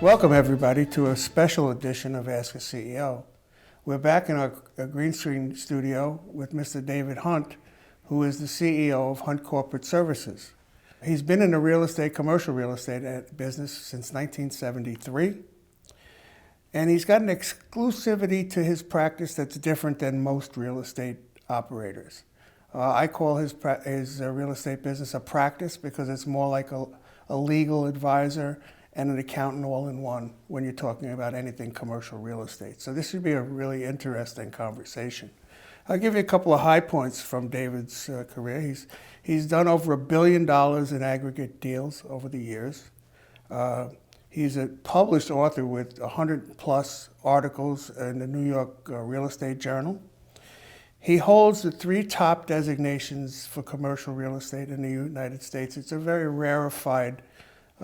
Welcome everybody to a special edition of Ask a CEO. We're back in our green screen studio with Mr. David Hunt, who is the CEO of Hunt Corporate Services. He's been in the commercial real estate business since 1973, and he's got an exclusivity to his practice that's different than most real estate operators. I call his real estate business a practice because it's more like a legal advisor and an accountant all in one when you're talking about anything commercial real estate. So this should be a really interesting conversation. I'll give you a couple of high points from David's career. He's done over $1 billion in aggregate deals over the years. He's a published author with 100 plus articles in the New York Real Estate Journal. He holds the 3 top designations for commercial real estate in the United States. It's a very rarefied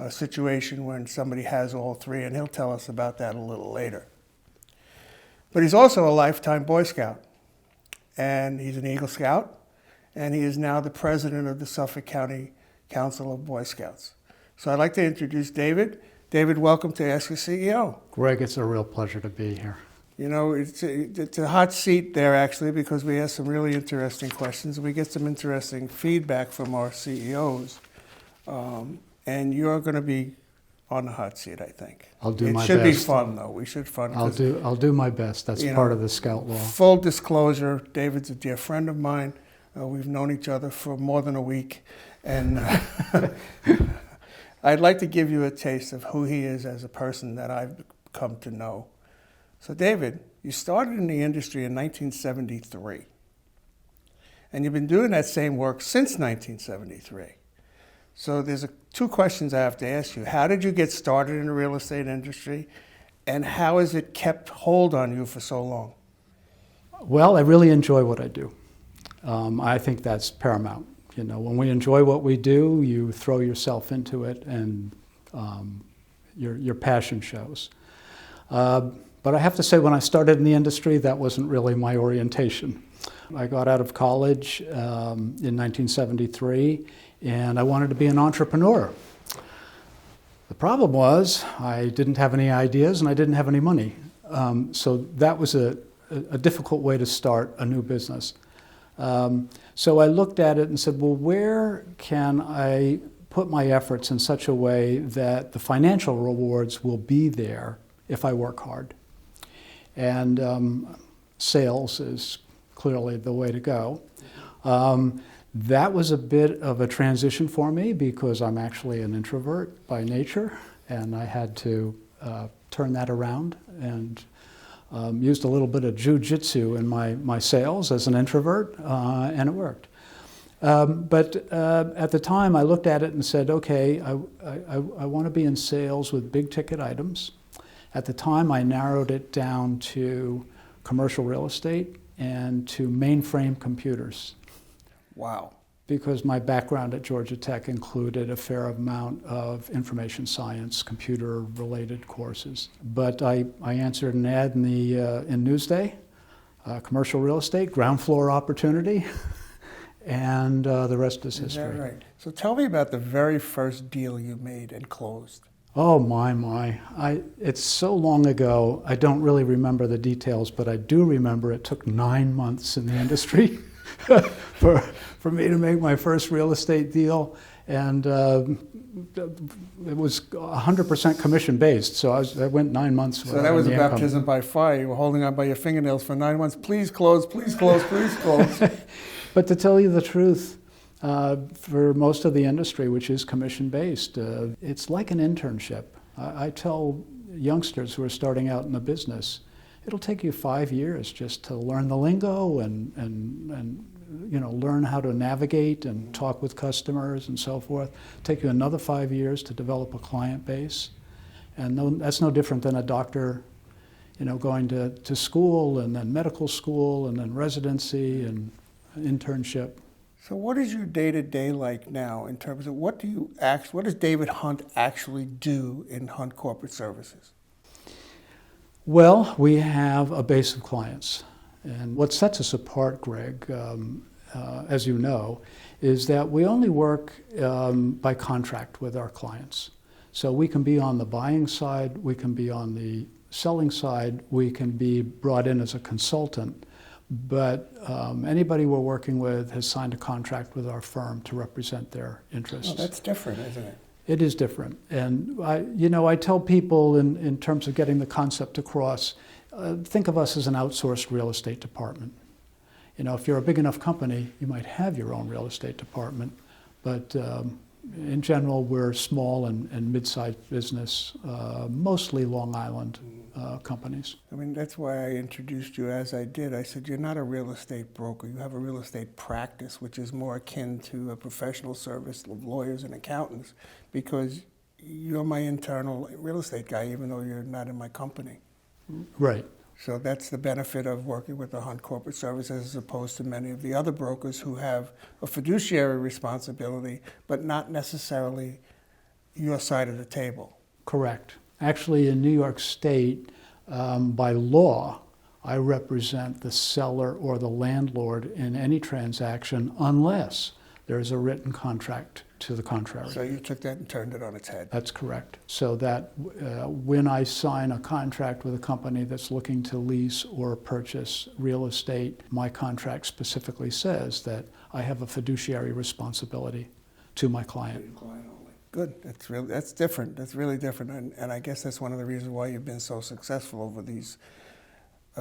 situation when somebody has all 3, and he'll tell us about that a little later. But he's also a lifetime Boy Scout, and he's an Eagle Scout, and he is now the president of the Suffolk County Council of Boy Scouts. So I'd like to introduce David. David, welcome to Ask a CEO. Greg, it's a real pleasure to be here. You know, it's a hot seat there, actually, because we ask some really interesting questions. We get some interesting feedback from our CEOs. And you're going to be on the hot seat, I think. I'll do my best. It should be fun, though. We should fun. I'll do my best. That's part of the Scout law. Full disclosure, David's a dear friend of mine. We've known each other for more than a week. And I'd like to give you a taste of who he is as a person that I've come to know. So, David, you started in the industry in 1973. And you've been doing that same work since 1973. So there's 2 questions I have to ask you. How did you get started in the real estate industry, and how has it kept hold on you for so long? Well, I really enjoy what I do. I think that's paramount. You know, when we enjoy what we do, you throw yourself into it, and your passion shows. But I have to say, when I started in the industry, that wasn't really my orientation. I got out of college in 1973, and I wanted to be an entrepreneur. The problem was I didn't have any ideas and I didn't have any money. So that was a difficult way to start a new business. So I looked at it and said, well, where can I put my efforts in such a way that the financial rewards will be there if I work hard? And sales is clearly the way to go. That was a bit of a transition for me because I'm actually an introvert by nature, and I had to turn that around and used a little bit of jujitsu in my sales as an introvert, and it worked. But at the time, I looked at it and said, okay, I want to be in sales with big ticket items. At the time, I narrowed it down to commercial real estate and to mainframe computers. Wow. Because my background at Georgia Tech included a fair amount of information science, computer-related courses. But I answered an ad in Newsday, commercial real estate, ground floor opportunity, and the rest is history. Is that right? So tell me about the very first deal you made and closed. Oh, my. It's so long ago, I don't really remember the details, but I do remember it took 9 months in the industry for me to make my first real estate deal, and it was 100% commission-based, so I went 9 months. So that was a baptism by fire. You were holding on by your fingernails for 9 months. Please close, please close, please close. But to tell you the truth, for most of the industry, which is commission-based, it's like an internship. I tell youngsters who are starting out in the business, it'll take you 5 years just to learn the lingo and learn how to navigate and talk with customers and so forth. Take you another 5 years to develop a client base, and that's no different than a doctor, going to school and then medical school and then residency and internship. So what is your day-to-day like now in terms of what does David Hunt actually do in Hunt Corporate Services? Well, we have a base of clients. And what sets us apart, Greg, as you know, is that we only work by contract with our clients. So we can be on the buying side, we can be on the selling side, we can be brought in as a consultant, but anybody we're working with has signed a contract with our firm to represent their interests. Oh, that's different, isn't it? It is different. And I tell people in terms of getting the concept across, think of us as an outsourced real estate department. If you're a big enough company, you might have your own real estate department, but in general, we're small and mid-sized business, mostly Long Island companies. I mean, that's why I introduced you as I did. I said, you're not a real estate broker. You have a real estate practice, which is more akin to a professional service of lawyers and accountants, because you're my internal real estate guy, even though you're not in my company. Right. So that's the benefit of working with the Hunt Corporate Services as opposed to many of the other brokers who have a fiduciary responsibility, but not necessarily your side of the table. Correct. Actually, in New York State, by law, I represent the seller or the landlord in any transaction unless there is a written contract to the contrary. So you took that and turned it on its head. That's correct. So that when I sign a contract with a company that's looking to lease or purchase real estate, my contract specifically says that I have a fiduciary responsibility to my client. Good. That's different. That's really different. And I guess that's one of the reasons why you've been so successful over these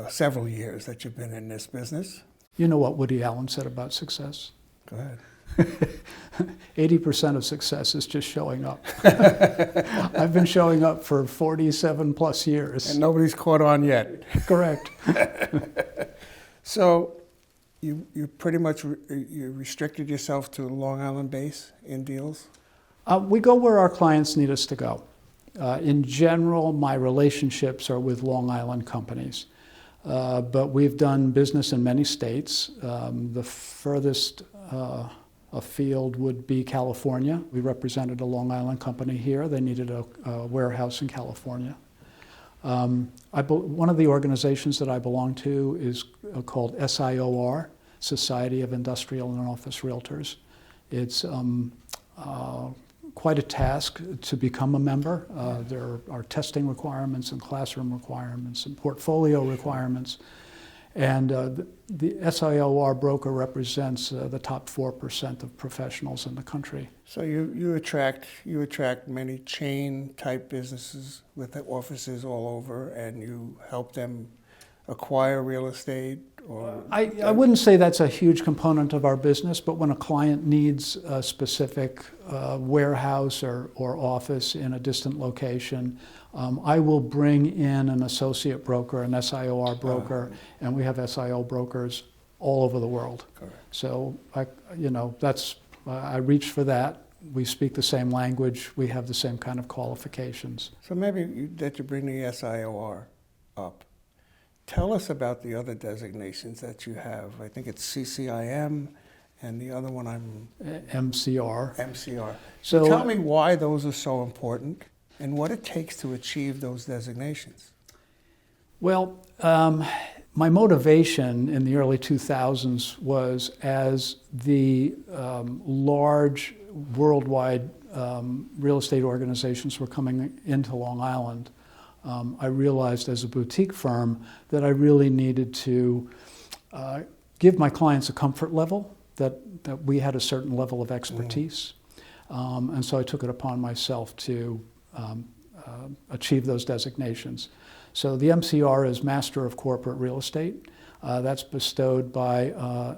several years that you've been in this business. You know what Woody Allen said about success? Go ahead. 80% of success is just showing up. I've been showing up for 47 plus years. And nobody's caught on yet. Correct. So you pretty much you restricted yourself to a Long Island base in deals? We go where our clients need us to go. In general, my relationships are with Long Island companies. But we've done business in many states. The furthest afield would be California. We represented a Long Island company here. They needed a warehouse in California. One of the organizations that I belong to is called SIOR, Society of Industrial and Office Realtors. It's quite a task to become a member. There are testing requirements and classroom requirements and portfolio requirements. And the SIOR broker represents the top 4% of professionals in the country. So you attract many chain type businesses with offices all over, and you help them acquire real estate. Or I wouldn't say that's a huge component of our business, but when a client needs a specific warehouse or office in a distant location, I will bring in an associate broker, an SIOR broker, and we have SIO brokers all over the world. Correct. So I reach for that. We speak the same language. We have the same kind of qualifications. So maybe that you bring the SIOR up. Tell us about the other designations that you have. I think it's CCIM, and the other one MCR. MCR. So tell me why those are so important and what it takes to achieve those designations. Well, my motivation in the early 2000s was as the large worldwide real estate organizations were coming into Long Island, I realized as a boutique firm that I really needed to give my clients a comfort level, that we had a certain level of expertise. And so I took it upon myself to achieve those designations. So the MCR is Master of Corporate Real Estate. That's bestowed by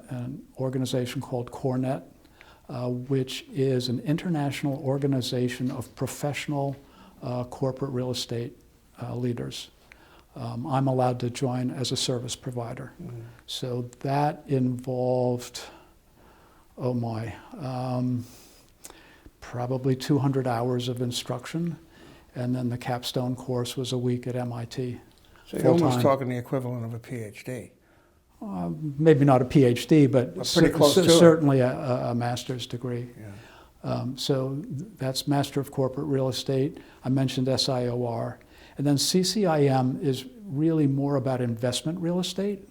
an organization called CoreNet, which is an international organization of professional corporate real estate leaders. I'm allowed to join as a service provider. So that involved, probably 200 hours of instruction. And then the capstone course was a week at MIT. So you're almost talking the equivalent of a PhD. Maybe not a PhD, but pretty close to certainly a master's degree. Yeah. So that's Master of Corporate Real Estate. I mentioned SIOR. And then CCIM is really more about investment real estate.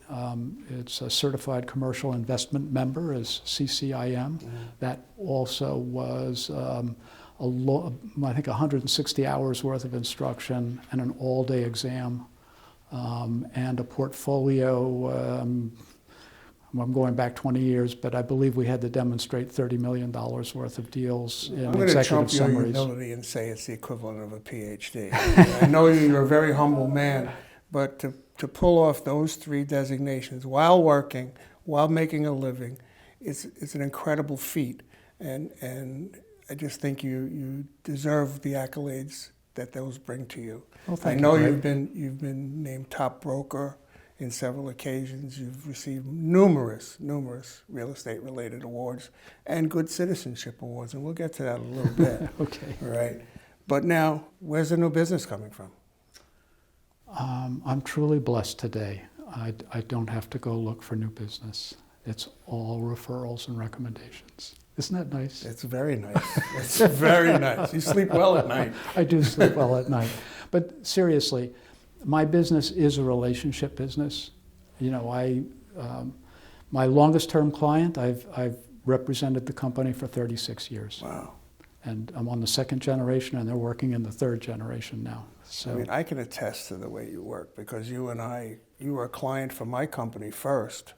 It's a certified commercial investment member as CCIM. That also was I think 160 hours worth of instruction and an all-day exam, and a portfolio. I'm going back 20 years, but I believe we had to demonstrate $30 million worth of deals in I'm going to executive trump your summaries. humility and say it's the equivalent of a PhD. I know you're a very humble man, but to pull off those 3 designations while working, while making a living, it's an incredible feat. And I just think you deserve the accolades that those bring to you. Well, thank I know you, you've been named top broker in several occasions. You've received numerous real estate related awards and good citizenship awards, and we'll get to that in a little bit. Okay. All right. But now, where's the new business coming from? I'm truly blessed today. I don't have to go look for new business. It's all referrals and recommendations. Isn't that nice? It's very nice. It's very nice. You sleep well at night. I do sleep well at night. But seriously, my business is a relationship business. You know, my longest term client, I've represented the company for 36 years. Wow. And I'm on the 2nd generation, and they're working in the 3rd generation now. So I mean, I can attest to the way you work, because you were a client for my company first.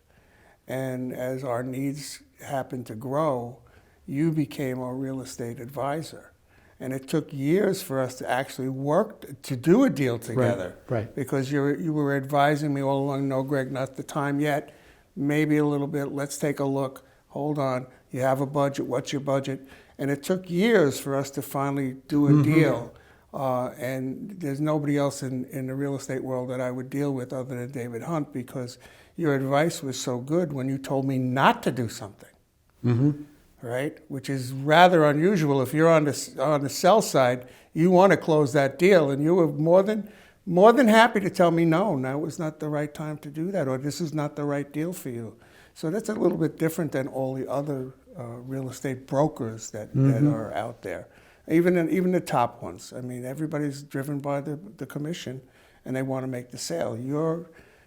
And as our needs happened to grow, you became our real estate advisor. And it took years for us to actually work to do a deal together. Right. Because you were advising me all along, no, Greg, not the time yet. Maybe a little bit. Let's take a look. Hold on. You have a budget. What's your budget? And it took years for us to finally do a deal. And there's nobody else in the real estate world that I would deal with other than David Hunt, because your advice was so good when you told me not to do something. Right? Which is rather unusual. If you're on the sell side, you want to close that deal, and you were more than happy to tell me, no, now was not the right time to do that, or this is not the right deal for you. So that's a little bit different than all the other real estate brokers that are out there. Even the top ones. I mean, everybody's driven by the commission, and they want to make the sale.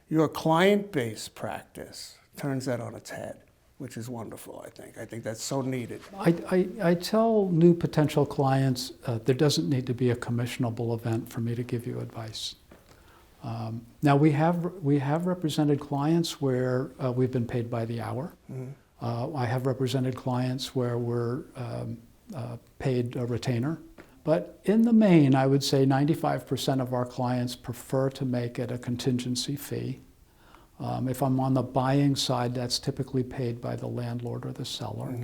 Your client-based practice turns that on its head, which is wonderful, I think. I think that's so needed. I tell new potential clients there doesn't need to be a commissionable event for me to give you advice. Now we have represented clients where we've been paid by the hour. I have represented clients where we're paid a retainer. But in the main, I would say 95% of our clients prefer to make it a contingency fee. If I'm on the buying side, that's typically paid by the landlord or the seller.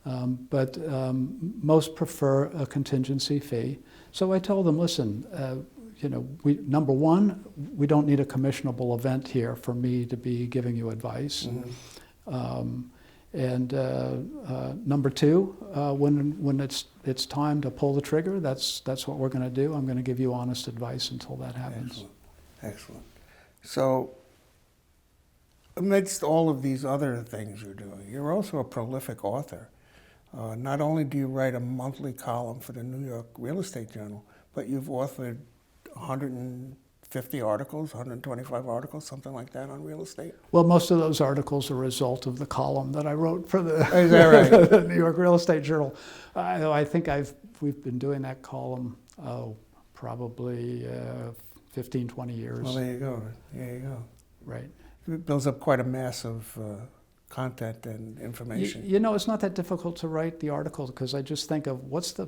But most prefer a contingency fee. So I told them, listen, number one, we don't need a commissionable event here for me to be giving you advice. And number two, when it's time to pull the trigger, that's what we're going to do. I'm going to give you honest advice until that happens. Excellent. So, amidst all of these other things you're doing, you're also a prolific author. Not only do you write a monthly column for the New York Real Estate Journal, but you've authored 150 articles, 125 articles, something like that on real estate? Well, most of those articles are a result of the column that I wrote for the, Is that right? the New York Real Estate Journal. I think we've been doing that column, probably 15, 20 years. Well, there you go. There you go. Right. It builds up quite a mass of content and information. It's not that difficult to write the article, because I just think of what's the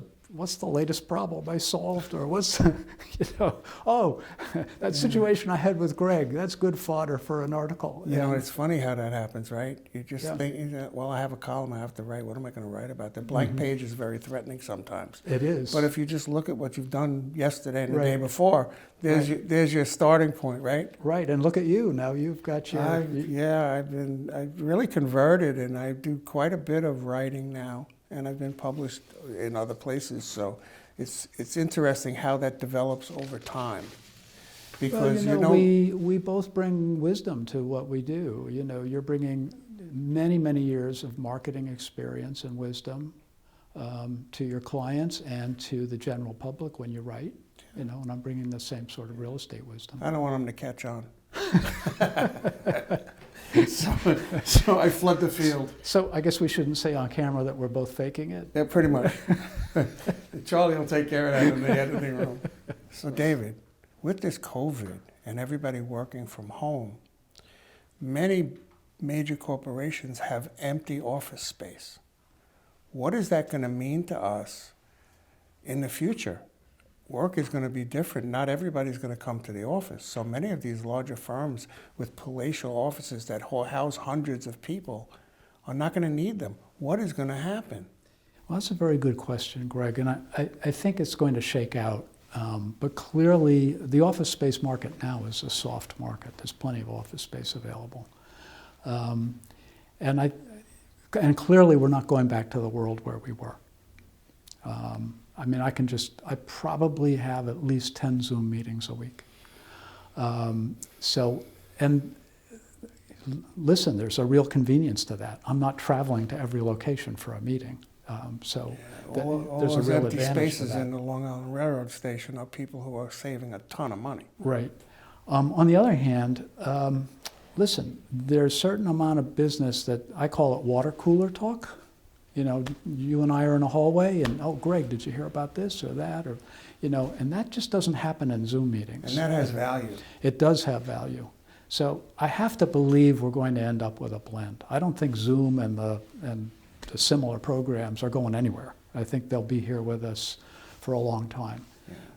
latest problem I solved, or what's that situation I had with Greg. That's good fodder for an article. It's funny how that happens, right? You just think, well, I have a column I have to write. What am I going to write about? The blank page is very threatening sometimes. It is. But if you just look at what you've done yesterday and the Right. day before, there's your starting point, right? Right, and look at you now. You've got your. I've really converted, and I do quite a bit of writing now, and I've been published in other places. So it's interesting how that develops over time, because we both bring wisdom to what we do. You're bringing many years of marketing experience and wisdom to your clients and to the general public when you write. And I'm bringing the same sort of real estate wisdom. I don't want them to catch on. So I flood the field. So I guess we shouldn't say on camera that we're both faking it? Yeah, pretty much. Charlie will take care of that in the editing room. So David, with this COVID and everybody working from home, many major corporations have empty office space. What is that going to mean to us in the future? Work is going to be different. Not everybody's going to come to the office. So many of these larger firms with palatial offices that house hundreds of people are not going to need them. What is going to happen? Well, that's a very good question, Greg, and I think it's going to shake out. But clearly, the office space market now is a soft market. There's plenty of office space available. And clearly, we're not going back to the world where we were. I mean, I probably have at least 10 Zoom meetings a week. And listen, there's a real convenience to that. I'm not traveling to every location for a meeting. There's a those real empty advantage spaces to that. in the Long Island Railroad Station are people who are saving a ton of money. Right. On the other hand, listen, there's a certain amount of business that I call it water cooler talk. You know, you and I are in a hallway and, oh, Greg, did you hear about this or that? Or, you know, and that just doesn't happen in Zoom meetings. And that has value. It does have value. So I have to believe we're going to end up with a blend. I don't think Zoom and the similar programs are going anywhere. I think they'll be here with us for a long time.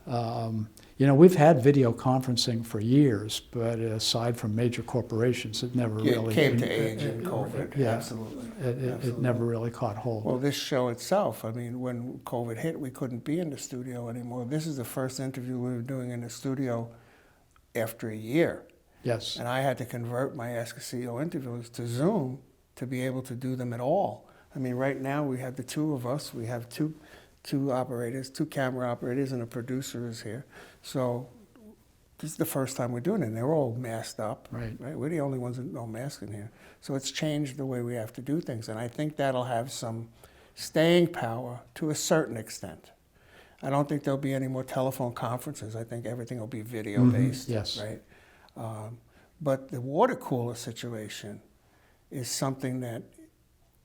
Yeah. You know, we've had video conferencing for years, but aside from major corporations, it never really came to age in COVID. Yeah, Absolutely. It never really caught hold. Well, this show itself, I mean, when COVID hit, we couldn't be in the studio anymore. This is the first interview we were doing in the studio after a year. Yes. And I had to convert my Ask a CEO interviews to Zoom to be able to do them at all. I mean, right now we have the two of us. We have two operators, two camera operators, and a producer is here. So this is the first time we're doing it. And they're all masked up. Right. We're the only ones with no mask in here. So it's changed the way we have to do things. And I think that'll have some staying power to a certain extent. I don't think there'll be any more telephone conferences. I think everything will be video-based. Yes. Right? But the water cooler situation is something that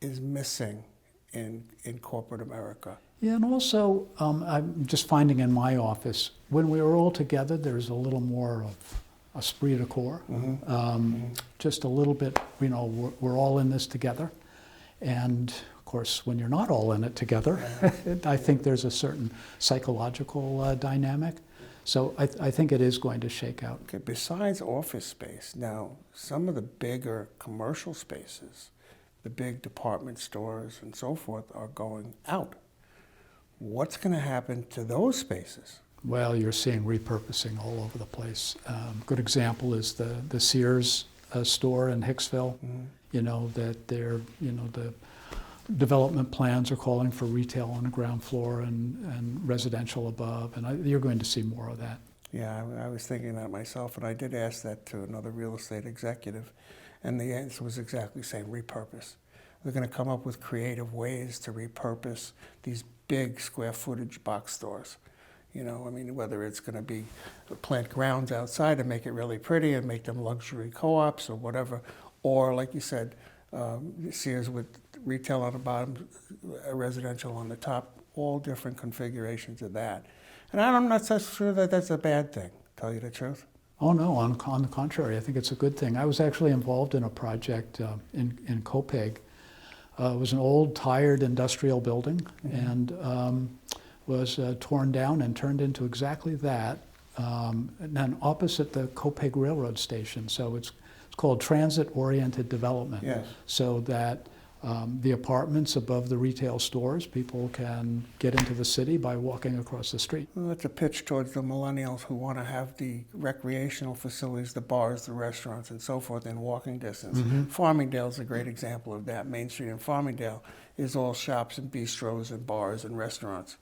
is missing in corporate America. Yeah, and also I'm just finding in my office, when we were all together, there's a little more of esprit de corps. Just a little bit, you know, we're all in this together. And of course, when you're not all in it together, I think there's a certain psychological dynamic. So I think it is going to shake out. Okay, besides office space, now some of the bigger commercial spaces, the big department stores and so forth are going out. What's going to happen to those spaces? Well, you're seeing repurposing all over the place. Good example is the Sears store in Hicksville. You know, that they're, you know, the development plans are calling for retail on the ground floor and residential above, and you're going to see more of that. Yeah, I was thinking that myself, and I did ask that to another real estate executive, and the answer was exactly the same: repurpose. They're going to come up with creative ways to repurpose these big square footage box stores. You know, I mean, whether it's going to be plant grounds outside and make it really pretty and make them luxury co-ops or whatever, or like you said, Sears with retail on the bottom, residential on the top, all different configurations of that. And I'm not so sure that that's a bad thing, tell you the truth. Oh no, on the contrary, I think it's a good thing. I was actually involved in a project in Copiague. It was an old, tired industrial building, and was torn down and turned into exactly that, and then opposite the Copiague Railroad Station. So it's called transit-oriented development. Yes. So that the apartments above the retail stores, people can get into the city by walking across the street. Well, that's a pitch towards the millennials who want to have the recreational facilities, the bars, the restaurants, and so forth in walking distance. Farmingdale is a great example of that. Main Street in Farmingdale is all shops and bistros and bars and restaurants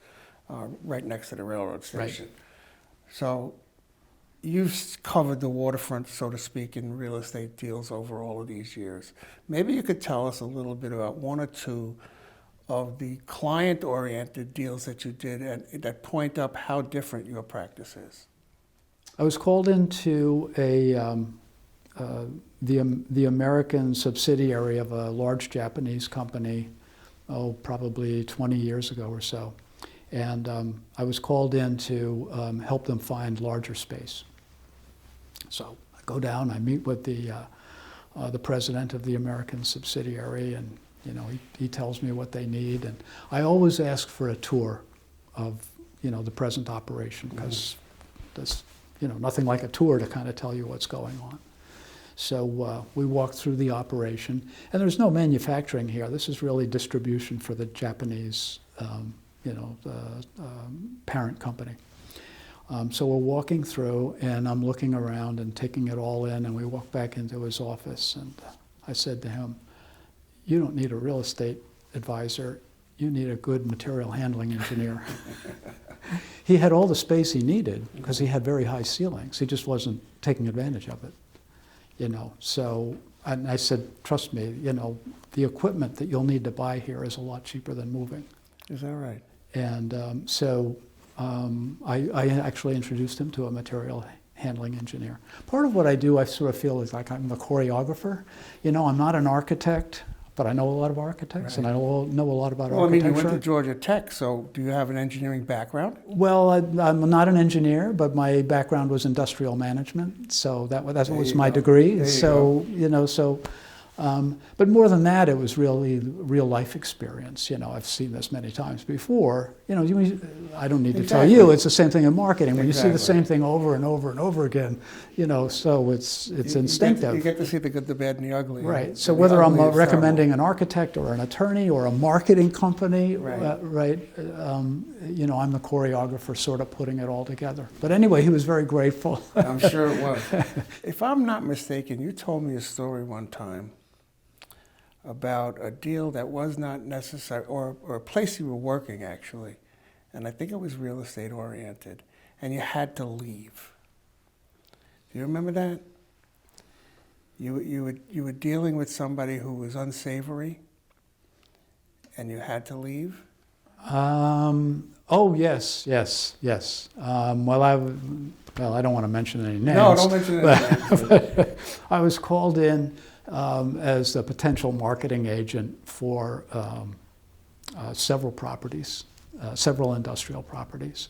right next to the railroad station. Right. So you've covered the waterfront, so to speak, in real estate deals over all of these years. Maybe you could tell us a little bit about one or two of the client-oriented deals that you did and that point up how different your practice is. I was called into a the American subsidiary of a large Japanese company, probably 20 years ago or so. And I was called in to help them find larger space. So I go down, I meet with the president of the American subsidiary, and he tells me what they need. And I always ask for a tour of the present operation, because there's nothing like a tour to kind of tell you what's going on. So we walked through the operation, and there's no manufacturing here. This is really distribution for the Japanese, parent company. So we're walking through, and I'm looking around and taking it all in, and we walk back into his office, and I said to him, "You don't need a real estate advisor. You need a good material handling engineer." He had all the space he needed because he had very high ceilings. He just wasn't taking advantage of it, So, and I said, "Trust me, the equipment that you'll need to buy here is a lot cheaper than moving." Is that right? And I actually introduced him to a material handling engineer. Part of what I do, I sort of feel is like I'm the choreographer. I'm not an architect, but I know a lot of architects, Right. and I know a lot about Well, I mean, architecture. you went to Georgia Tech, so do you have an engineering background? Well, I'm not an engineer, but my background was industrial management, so that was my degree. There you So, but more than that, it was really real life experience. I've seen this many times before. I don't need to tell you, it's the same thing in marketing. When you see the same thing over and over and over again, so it's instinctive. You get to see the good, the bad, and the ugly. Right. So whether I'm recommending an architect or an attorney or a marketing company, Right. I'm the choreographer sort of putting it all together. But anyway, he was very grateful. I'm sure it was. If I'm not mistaken, you told me a story one time about a deal that was not necessary, or a place you were working actually, and I think it was real estate oriented, and you had to leave. Do you remember that? You were dealing with somebody who was unsavory, and you had to leave? Oh, yes. Well, I don't want to mention any names. No, don't mention any names. But I was called in as a potential marketing agent for several properties, several industrial properties.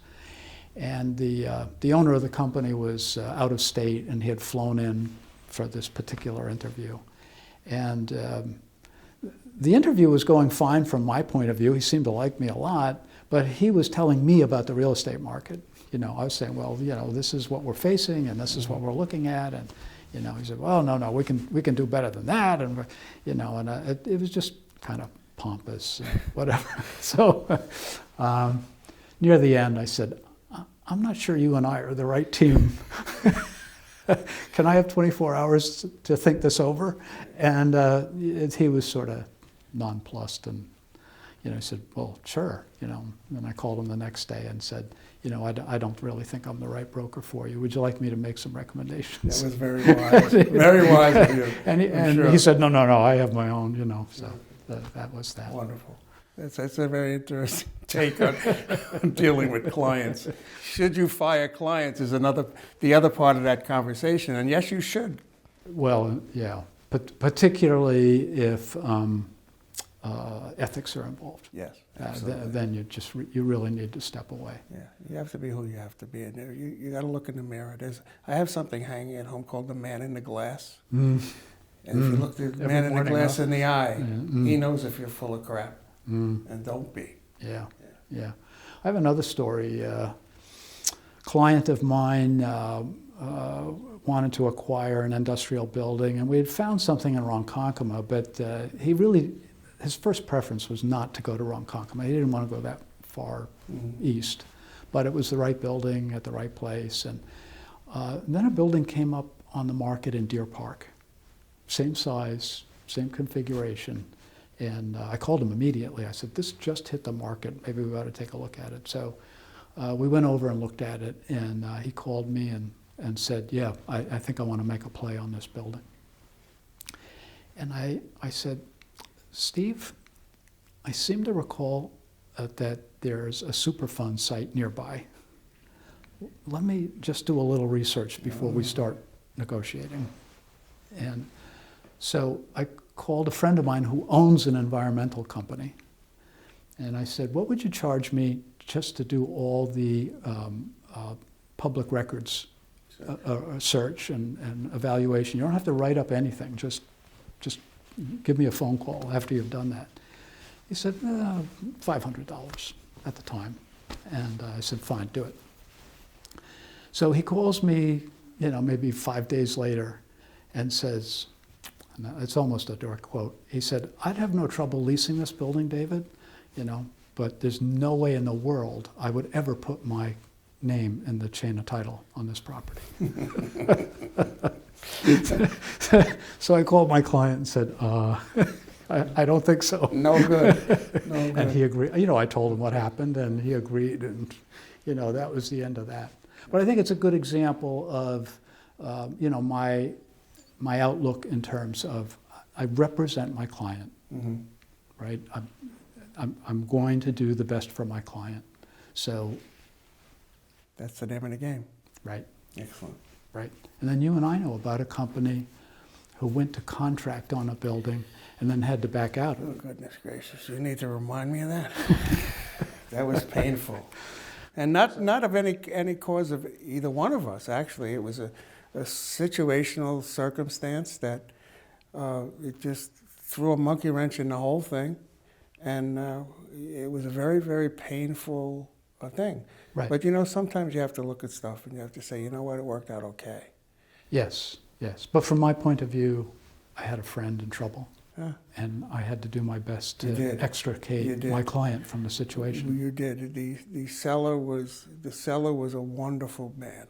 And the owner of the company was out of state, and he had flown in for this particular interview. And the interview was going fine from my point of view. He seemed to like me a lot, but he was telling me about the real estate market. I was saying, well, this is what we're facing, and this is what we're looking at, and he said, well, no, we can do better than that, and it was just kind of pompous, whatever. So near the end, I said, I'm not sure you and I are the right team. Can I have 24 hours to think this over? And he was sort of nonplussed, and he said, well, sure. And I called him the next day and said, I don't really think I'm the right broker for you. Would you like me to make some recommendations? That was very wise. Very wise of you. And he said, no, I have my own, So that was that. Wonderful. That's a very interesting take on dealing with clients. Should you fire clients is the other part of that conversation, and yes, you should. Well, yeah, but particularly if ethics are involved. Yes, absolutely. Then you really need to step away. Yeah, you have to be who you have to be, and you got to look in the mirror. I have something hanging at home called the man in the glass. And if you look the man in the glass in the eye, he knows if you're full of crap. And don't be. Yeah. I have another story. Client of mine wanted to acquire an industrial building, and we had found something in Ronkonkoma, but his first preference was not to go to Ronkonkoma. He didn't want to go that far east, but it was the right building at the right place. And then a building came up on the market in Deer Park, same size, same configuration. And I called him immediately. I said, this just hit the market. Maybe we ought to take a look at it. So we went over and looked at it, and he called me and said, yeah, I think I want to make a play on this building. And I said, Steve, I seem to recall that there's a Superfund site nearby. Let me just do a little research before we start negotiating. And So I called a friend of mine who owns an environmental company. And I said, what would you charge me just to do all the public records search and evaluation? You don't have to write up anything. Just give me a phone call after you've done that. He said, $500 at the time. And I said, fine, do it. So he calls me, maybe 5 days later and says, and it's almost a direct quote, he said, I'd have no trouble leasing this building, David, but there's no way in the world I would ever put my name in the chain of title on this property. So I called my client and said, I don't think so. No good. No good. And he agreed. I told him what happened, and he agreed, and that was the end of that. But I think it's a good example of my outlook in terms of I represent my client, Mm-hmm. right? I'm going to do the best for my client. So, That's the name of the game. right, Excellent. right. And then you and I know about a company who went to contract on a building and then had to back out. Oh, goodness gracious. You need to remind me of that. That was painful. And not of any cause of either one of us, actually. It was a situational circumstance that it just threw a monkey wrench in the whole thing. And it was a very, very painful thing. Right. But, sometimes you have to look at stuff and you have to say, you know what, it worked out okay. Yes, yes. But from my point of view, I had a friend in trouble. Yeah. And I had to do my best You to did. extricate my client from the situation. You did. The seller was a wonderful man.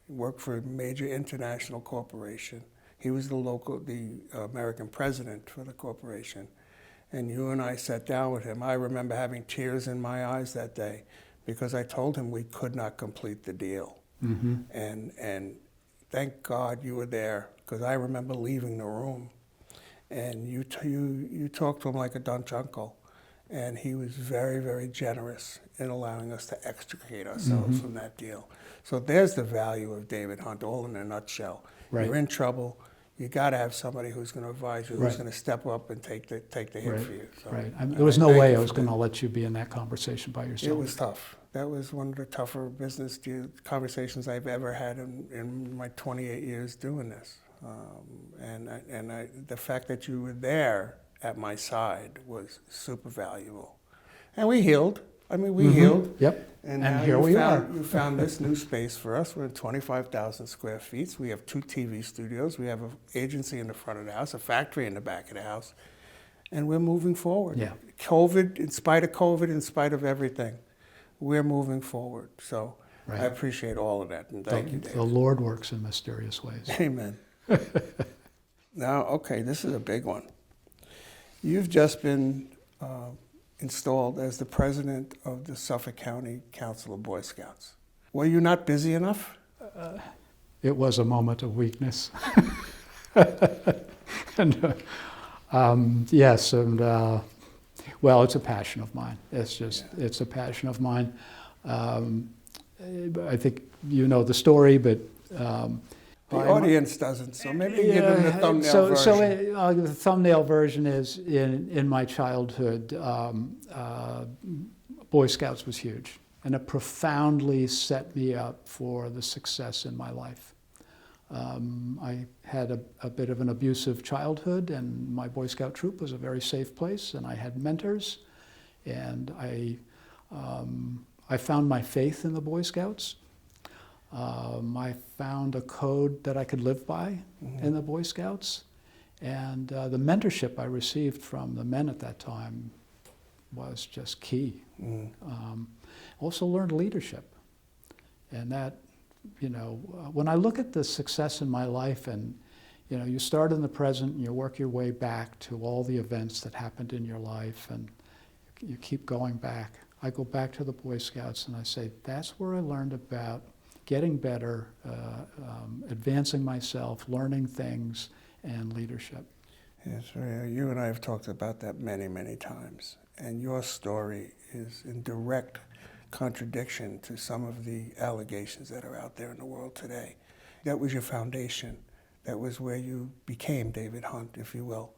He worked for a major international corporation. He was the American president for the corporation. And you and I sat down with him. I remember having tears in my eyes that day because I told him we could not complete the deal. Mm-hmm. And thank God you were there because I remember leaving the room. And you talked to him like a Dutch uncle. And he was very, very generous in allowing us to extricate ourselves from that deal. So there's the value of David Hunt, all in a nutshell. Right. You're in trouble. You got to have somebody who's going to advise you, who's Right. going to step up and take the hit Right. for you. So, Right. There was no thank way you I was for going to that. let you be in that conversation by yourself. It was tough. That was one of the tougher business conversations I've ever had in my 28 years doing this. The fact that you were there at my side was super valuable. And we healed. We healed. Yep. And And now here we are. You found this new space for us. We're in 25,000 square feet. We have 2 TV studios. We have an agency in the front of the house, a factory in the back of the house. And we're moving forward. Yeah. COVID, in spite of everything, we're moving forward. So Right. I appreciate all of that. And thank you, Dave. The Lord works in mysterious ways. Amen. Now, okay, this is a big one. You've just been installed as the president of the Suffolk County Council of Boy Scouts. Were you not busy enough? It was a moment of weakness. And yes, and well, it's a passion of mine. It's a passion of mine. I think you know the story, but The audience doesn't, so maybe give them the thumbnail version. So the thumbnail version is in my childhood, Boy Scouts was huge, and it profoundly set me up for the success in my life. I had a bit of an abusive childhood, and my Boy Scout troop was a very safe place, and I had mentors, and I found my faith in the Boy Scouts. I found a code that I could live by in the Boy Scouts, and the mentorship I received from the men at that time was just key. Also learned leadership, and that, when I look at the success in my life, and you start in the present and you work your way back to all the events that happened in your life, and you keep going back. I go back to the Boy Scouts and I say, that's where I learned about getting better, advancing myself, learning things, and leadership. Yes, you and I have talked about that many, many times. And your story is in direct contradiction to some of the allegations that are out there in the world today. That was your foundation that was where you became David Hunt, if you will,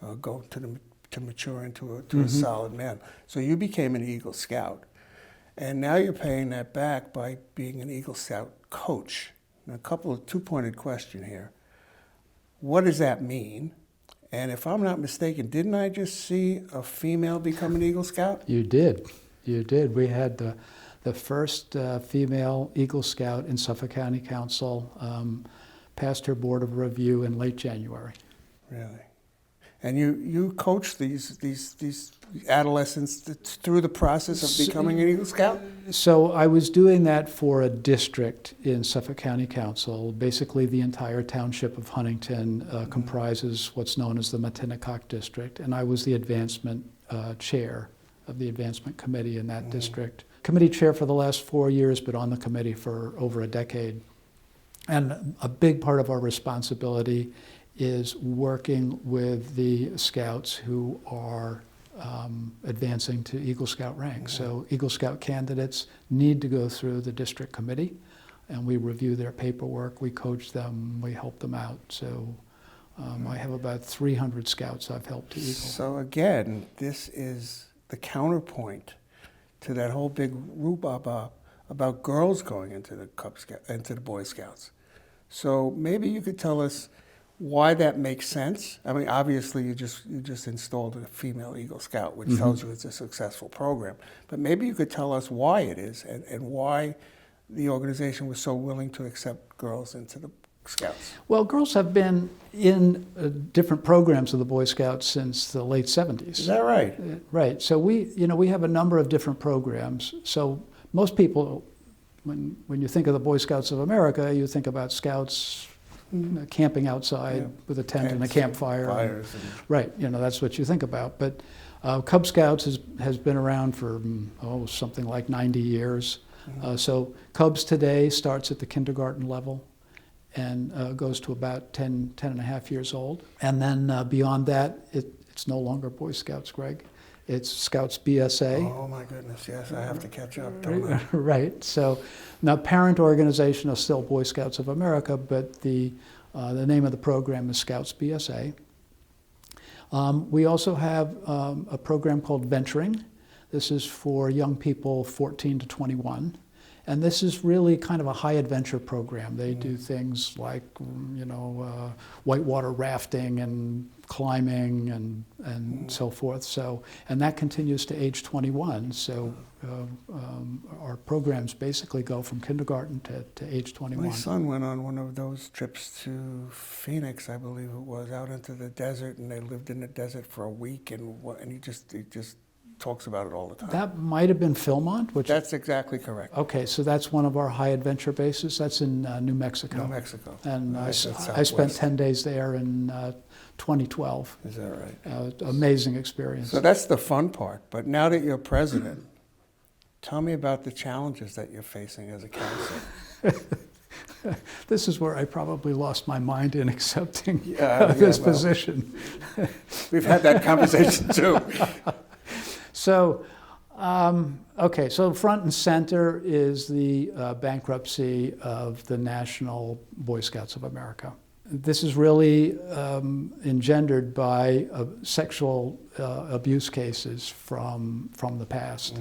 to mature into a solid man. So you became an Eagle Scout, and now you're paying that back by being an Eagle Scout coach. Now, two-pointed question here. What does that mean? And if I'm not mistaken, didn't I just see a female become an Eagle Scout? You did. You did. We had the first female Eagle Scout in Suffolk County Council passed her board of review in late January. Really? And you coach these adolescents through the process of becoming an Eagle Scout? So I was doing that for a district in Suffolk County Council. Basically, the entire township of Huntington comprises what's known as the Matinacock District, and I was the advancement chair of the advancement committee in that district. Committee chair for the last 4 years, but on the committee for over a decade. And a big part of our responsibility is working with the scouts who are advancing to Eagle Scout rank. So Eagle Scout candidates need to go through the district committee, and we review their paperwork, we coach them, we help them out. So I have about 300 scouts I've helped to Eagle. So again, this is the counterpoint to that whole big rhubarb about girls going into the Boy Scouts. So maybe you could tell us why that makes sense. I mean, obviously you just installed a female Eagle Scout, which tells you it's a successful program. But maybe you could tell us why it is and why the organization was so willing to accept girls into the Scouts. Well, girls have been in different programs of the Boy Scouts since the late 70s. Is that right? Right. So we have a number of different programs. So most people, when you think of the Boy Scouts of America, you think about Scouts camping outside with a tent and a campfire. Fires right. That's what you think about. But Cub Scouts has been around for something like 90 years. So Cubs today starts at the kindergarten level and goes to about 10 and a half years old. And then beyond that, it's no longer Boy Scouts, Greg. It's Scouts BSA. Oh my goodness, yes, I have to catch up, don't I? Right. So now parent organization is still Boy Scouts of America, but the name of the program is Scouts BSA. We also have a program called Venturing. This is for young people 14 to 21. And this is really kind of a high adventure program. They do things like, whitewater rafting and climbing and so forth. So, and that continues to age 21. So our programs basically go from kindergarten to age 21. My son went on one of those trips to Phoenix, I believe it was, out into the desert, and they lived in the desert for a week, and he just talks about it all the time. That might have been Philmont, which... That's exactly correct. Okay, so that's one of our high adventure bases. That's in New Mexico. New Mexico. And I spent 10 days there in 2012. Is that right? Amazing experience. So that's the fun part. But now that you're president, tell me about the challenges that you're facing as a counselor. This is where I probably lost my mind in accepting this position. We've had that conversation too. So, so front and center is the bankruptcy of the National Boy Scouts of America. This is really engendered by sexual abuse cases from the past.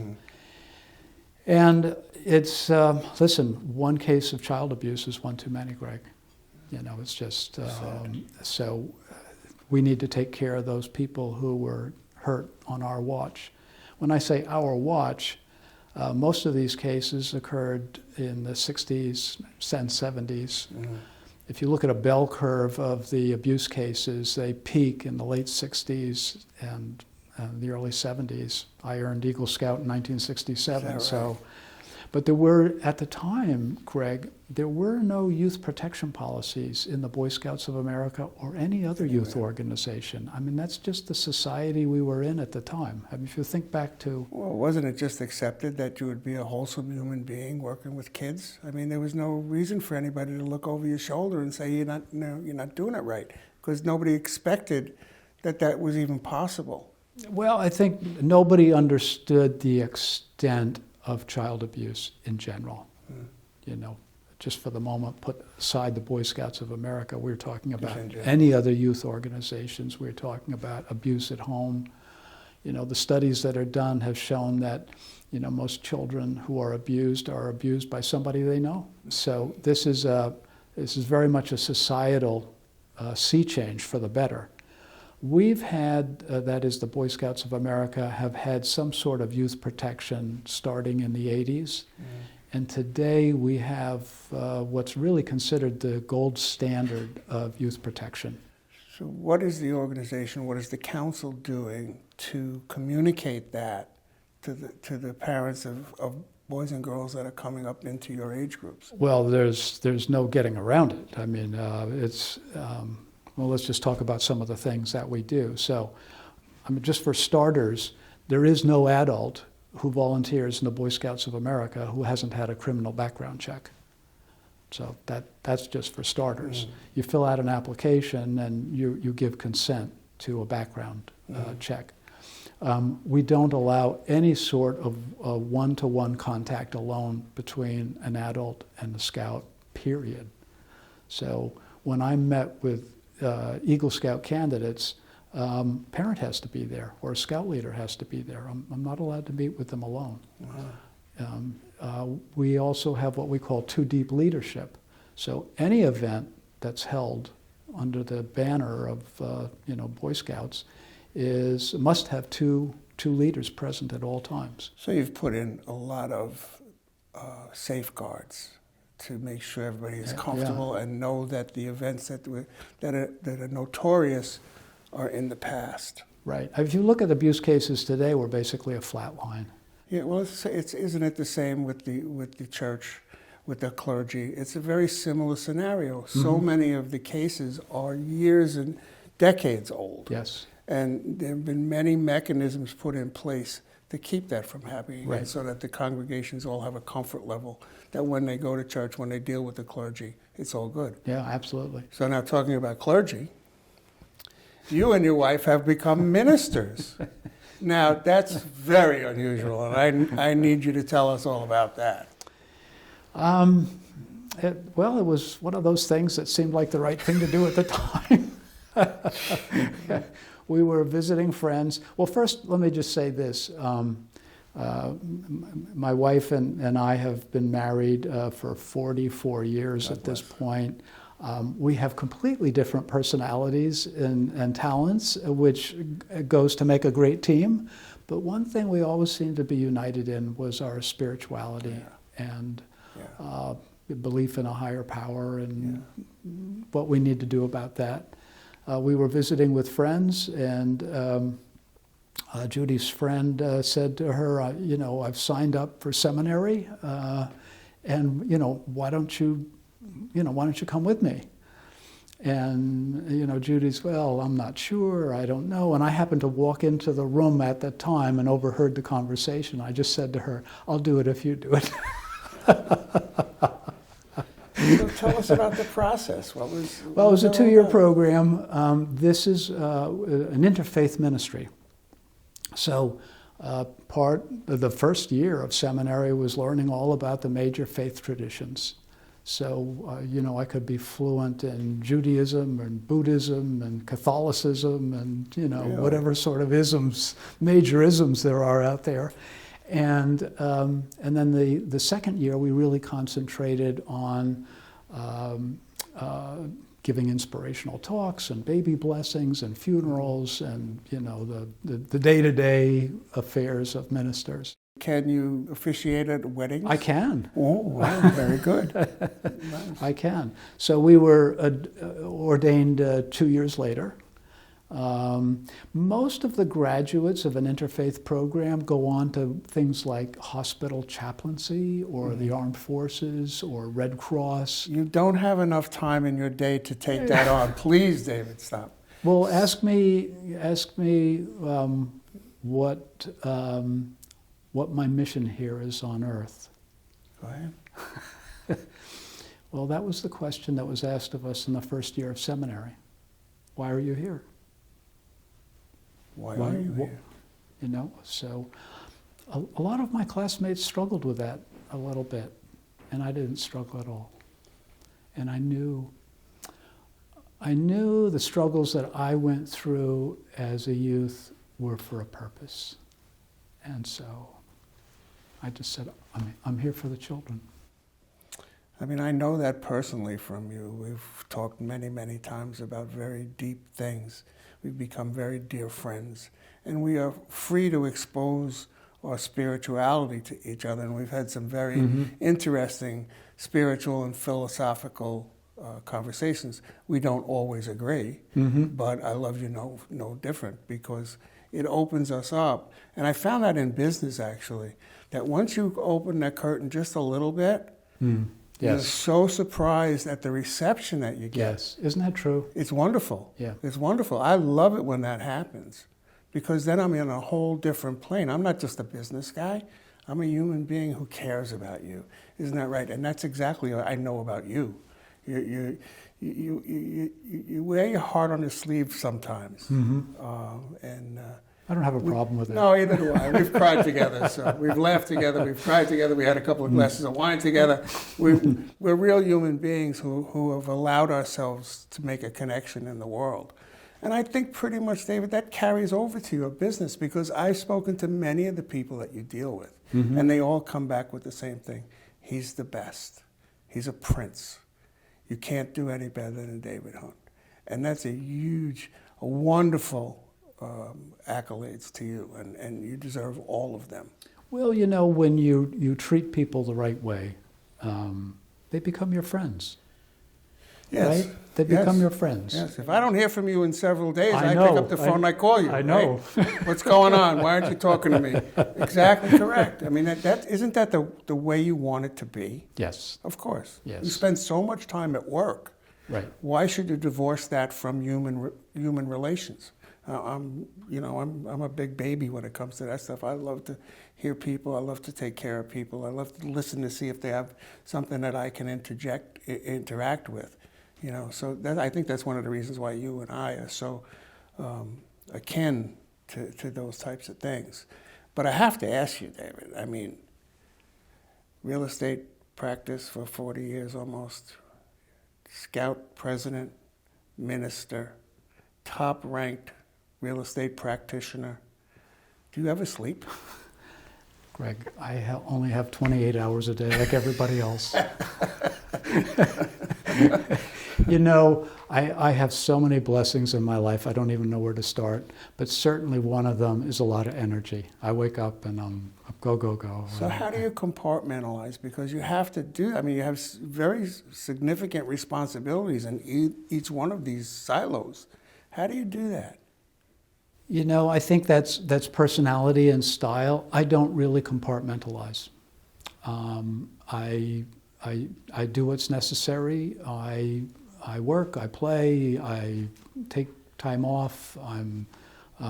And it's, one case of child abuse is one too many, Greg. It's just, so we need to take care of those people who were hurt on our watch. When I say our watch, most of these cases occurred in the 60s and 70s. If you look at a bell curve of the abuse cases, they peak in the late 60s and the early 70s. I earned Eagle Scout in 1967. Right? So, but there were, at the time, Greg, there were no youth protection policies in the Boy Scouts of America or any other youth organization. I mean, that's just the society we were in at the time. I mean, if you think back to... Well, wasn't it just accepted that you would be a wholesome human being working with kids? I mean, there was no reason for anybody to look over your shoulder and say, you're not doing it right, because nobody expected that was even possible. Well, I think nobody understood the extent of child abuse in general. just for the moment, put aside the Boy Scouts of America. We're talking about in general. any other youth organizations. We're talking about abuse at home. You know, the studies that are done have shown that, you know, most children who are abused by somebody they know. So this is very much a societal sea change for the better. We've had, that is the Boy Scouts of America, have had some sort of youth protection starting in the 80s. And today we have what's really considered the gold standard of youth protection. So what is the organization, what is the council doing to communicate that to the parents of boys and girls that are coming up into your age groups? Well, there's no getting around it. I mean, well, let's just talk about some of the things that we do. So, I mean, just for starters, there is no adult who volunteers in the Boy Scouts of America who hasn't had a criminal background check. So that's just for starters. You fill out an application and you give consent to a background check. We don't allow any sort of one-to-one contact alone between an adult and the scout, period. So when I met with Eagle Scout candidates, parent has to be there or a scout leader has to be there. I'm not allowed to meet with them alone. We also have what we call two deep leadership. So any event that's held under the banner of Boy Scouts must have two leaders present at all times. So you've put in a lot of safeguards to make sure everybody is comfortable and know that the events that are notorious are in the past. Right. If you look at abuse cases today, we're basically a flat line. Yeah. Well, isn't it the same with the church, with the clergy? It's a very similar scenario. So many of the cases are years and decades old. Yes. And there have been many mechanisms put in place to keep that from happening, Right. and so that the congregations all have a comfort level that when they go to church, when they deal with the clergy, it's all good. Yeah, absolutely. So now talking about clergy, you and your wife have become ministers. Now that's very unusual, and I need you to tell us all about that. It was one of those things that seemed like the right thing to do at the time. We were visiting friends. Well, first, let me just say this. My wife and I have been married for 44 years at this point. We have completely different personalities and talents, which goes to make a great team. But one thing we always seemed to be united in was our spirituality and belief in a higher power and what we need to do about that. We were visiting with friends, and Judy's friend said to her, I've signed up for seminary, and why don't you come with me? And Judy's, well, I'm not sure, I don't know. And I happened to walk into the room at that time and overheard the conversation. I just said to her, I'll do it if you do it. So tell us about the process. Well, it was a 2-year program. This is an interfaith ministry. So the first year of seminary was learning all about the major faith traditions. So, I could be fluent in Judaism and Buddhism and Catholicism and, whatever sort of major isms there are out there. And then the second year, we really concentrated on giving inspirational talks and baby blessings and funerals and, the day-to-day affairs of ministers. Can you officiate at weddings? I can. Oh, wow, very good. Nice. I can. So we were ordained 2 years later. Most of the graduates of an interfaith program go on to things like hospital chaplaincy or the armed forces or Red Cross. You don't have enough time in your day to take that on. Please, David, stop. Well, ask me what my mission here is on earth. Go ahead. Well, that was the question that was asked of us in the first year of seminary. Why are you here? Why are you here? So a lot of my classmates struggled with that a little bit, and I didn't struggle at all. And I knew the struggles that I went through as a youth were for a purpose. And so I just said, I'm here for the children. I mean, I know that personally from you. We've talked many, many times about very deep things. We've become very dear friends. And we are free to expose our spirituality to each other. And we've had some very interesting spiritual and philosophical conversations. We don't always agree, but I love you no different, because it opens us up. And I found that in business, actually, that once you open that curtain just a little bit, you're so surprised at the reception that you get. Yes, isn't that true? It's wonderful. Yeah. It's wonderful. I love it when that happens, because then I'm in a whole different plane. I'm not just a business guy. I'm a human being who cares about you. Isn't that right? And that's exactly what I know about you. You wear your heart on your sleeve sometimes. I don't have a problem with it. No, either do I. We've cried together, so we've laughed together, we've cried together, we had a couple of glasses of wine together. We're real human beings who have allowed ourselves to make a connection in the world. And I think pretty much, David, that carries over to your business, because I've spoken to many of the people that you deal with, and they all come back with the same thing. He's the best. He's a prince. You can't do any better than David Hunt. And that's a wonderful accolades to you, and you deserve all of them. Well, when you treat people the right way, they become your friends. Yes. Right? They become your friends. Yes. If I don't hear from you in several days, I know. pick up the phone and I call you. I know. Right? What's going on? Why aren't you talking to me? Exactly correct. I mean, isn't that the way you want it to be? Yes. Of course. Yes. You spend so much time at work. Right. Why should you divorce that from human relations? I'm a big baby when it comes to that stuff. I love to hear people. I love to take care of people. I love to listen to see if they have something that I can interact with. So I think that's one of the reasons why you and I are so akin to those types of things. But I have to ask you, David, I mean, real estate practice for 40 years almost, scout president, minister, top-ranked real estate practitioner. Do you ever sleep? Greg, I only have 28 hours a day like everybody else. I have so many blessings in my life, I don't even know where to start. But certainly one of them is a lot of energy. I wake up and I'm go, go, go. So how do you compartmentalize? Because you have to you have very significant responsibilities in each one of these silos. How do you do that? I think that's personality and style. I don't really compartmentalize. I do what's necessary. I work, I play, I take time off. I'm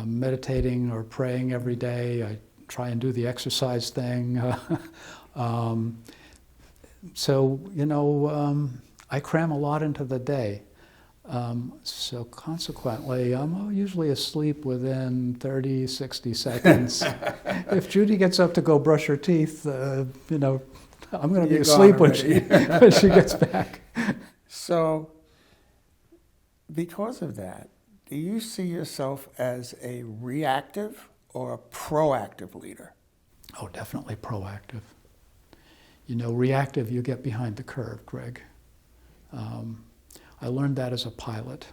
meditating or praying every day. I try and do the exercise thing. I cram a lot into the day. So consequently, I'm usually asleep within 30, 60 seconds. If Judy gets up to go brush her teeth, I'm going to be asleep when she gets back. So, because of that, do you see yourself as a reactive or a proactive leader? Oh, definitely proactive. Reactive, you get behind the curve, Greg. I learned that as a pilot.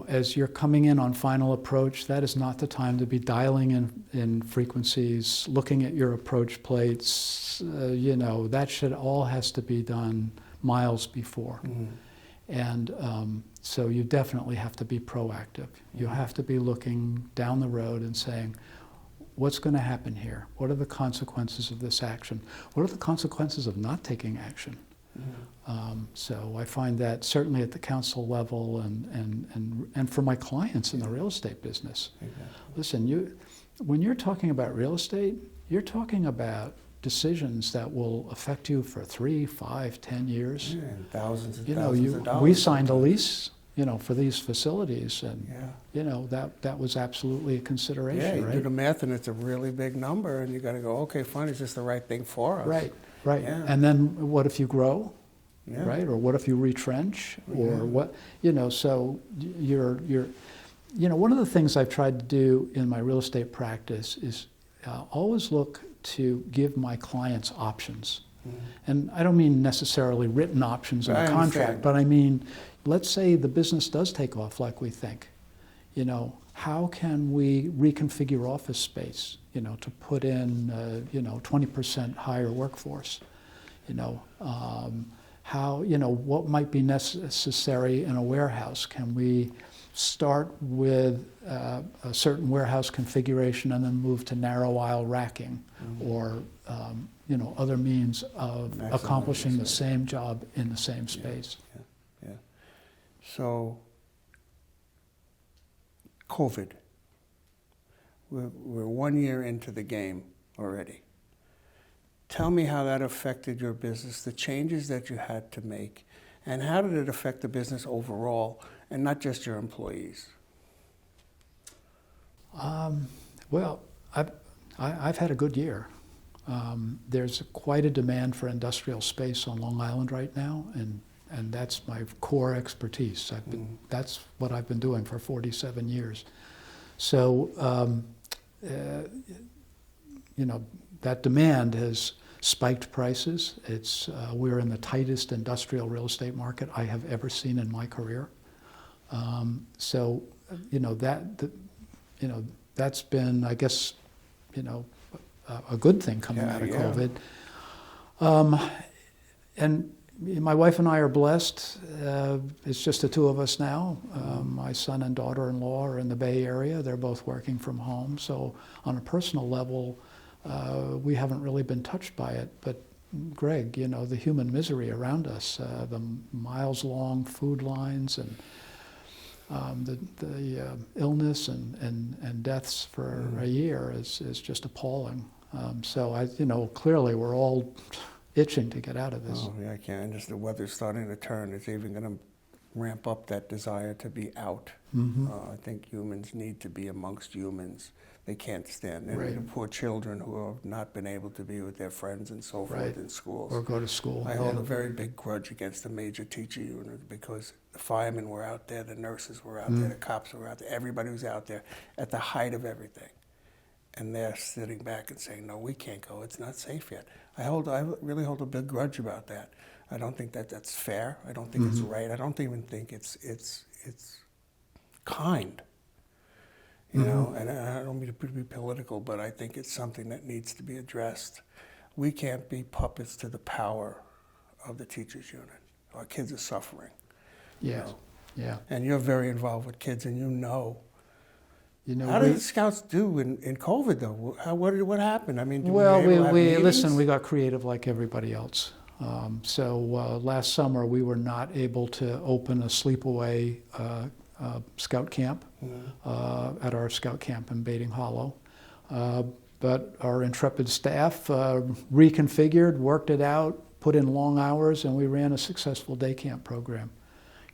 As you're coming in on final approach, that is not the time to be dialing in frequencies, looking at your approach plates. That all has to be done miles before. And so you definitely have to be proactive. You have to be looking down the road and saying, what's going to happen here? What are the consequences of this action? What are the consequences of not taking action? So I find that certainly at the council level and for my clients in the real estate business. Exactly. Listen, when you're talking about real estate, you're talking about decisions that will affect you for 3, 5, 10 years. Yeah, and thousands of dollars. We signed a lease, for these facilities, and that was absolutely a consideration. Yeah, you right? do the math, and it's a really big number, and you got to go, okay, fine, is this the right thing for us? Right. Yeah. And then what if you grow? Yeah. right? Or what if you retrench? Or what, so one of the things I've tried to do in my real estate practice is always look to give my clients options. And I don't mean necessarily written options in a contract, but I mean, let's say the business does take off like we think. How can we reconfigure office space, to put in, 20% higher workforce? What might be necessary in a warehouse? Can we start with a certain warehouse configuration and then move to narrow aisle racking, or other means of accomplishing the same job in the same space? Yeah. So, COVID. We're 1 year into the game already. Tell me how that affected your business, the changes that you had to make, and how did it affect the business overall, and not just your employees? Well, I've had a good year. There's quite a demand for industrial space on Long Island right now, and that's my core expertise. That's what I've been doing for 47 years. So, that demand has spiked prices. We're in the tightest industrial real estate market I have ever seen in my career. That's been, I guess, a good thing coming out of COVID. And my wife and I are blessed. It's just the two of us now. My son and daughter-in-law are in the Bay Area. They're both working from home. So on a personal level, we haven't really been touched by it. But Greg, the human misery around us, the miles-long food lines and the illness and deaths for a year is just appalling. Clearly we're all itching to get out of this. Oh, yeah, I can't. And just the weather's starting to turn. It's even going to ramp up that desire to be out. I think humans need to be amongst humans. They can't stand it. The poor children who have not been able to be with their friends and so forth in schools. Or go to school. I hold a very big grudge against the major teacher unit because the firemen were out there, the nurses were out there, the cops were out there, everybody was out there at the height of everything. And they're sitting back and saying, no, we can't go, it's not safe yet. I really hold a big grudge about that. I don't think that's fair. I don't think it's right. I don't even think it's kind. And I don't mean to be political, but I think it's something that needs to be addressed. We can't be puppets to the power of the teachers union. Our kids are suffering. Yes. Yeah. And you're very involved with kids, and how did the Scouts do in COVID, though? What happened? I mean, we got creative like everybody else. Last summer we were not able to open a sleepaway scout camp at our scout camp in Baiting Hollow. But our intrepid staff reconfigured, worked it out, put in long hours, and we ran a successful day camp program.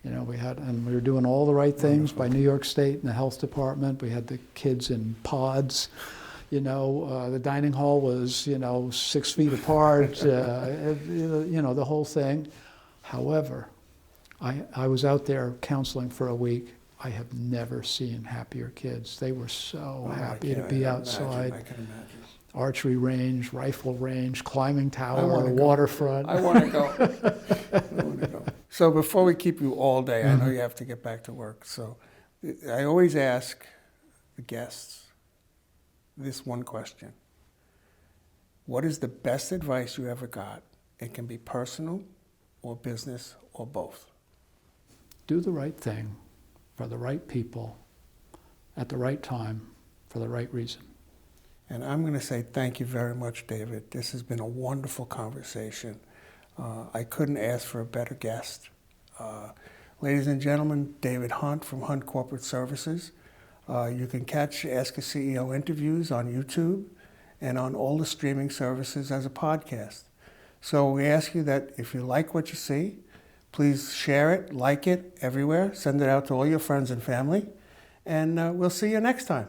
We were doing all the right things by New York State and the health department. We had the kids in pods. The dining hall was, 6 feet apart, the whole thing. However, I was out there counseling for a week. I have never seen happier kids. They were so happy to be outside. I can imagine. Archery range, rifle range, climbing tower, waterfront. I want to go. So before we keep you all day, I know you have to get back to work. So I always ask the guests this one question. What is the best advice you ever got? It can be personal or business or both. Do the right thing for the right people at the right time for the right reason. And I'm going to say thank you very much, David. This has been a wonderful conversation. I couldn't ask for a better guest. Ladies and gentlemen, David Hunt from Hunt Corporate Services. You can catch Ask a CEO interviews on YouTube and on all the streaming services as a podcast. So we ask you that if you like what you see, please share it, like it everywhere, send it out to all your friends and family, and we'll see you next time.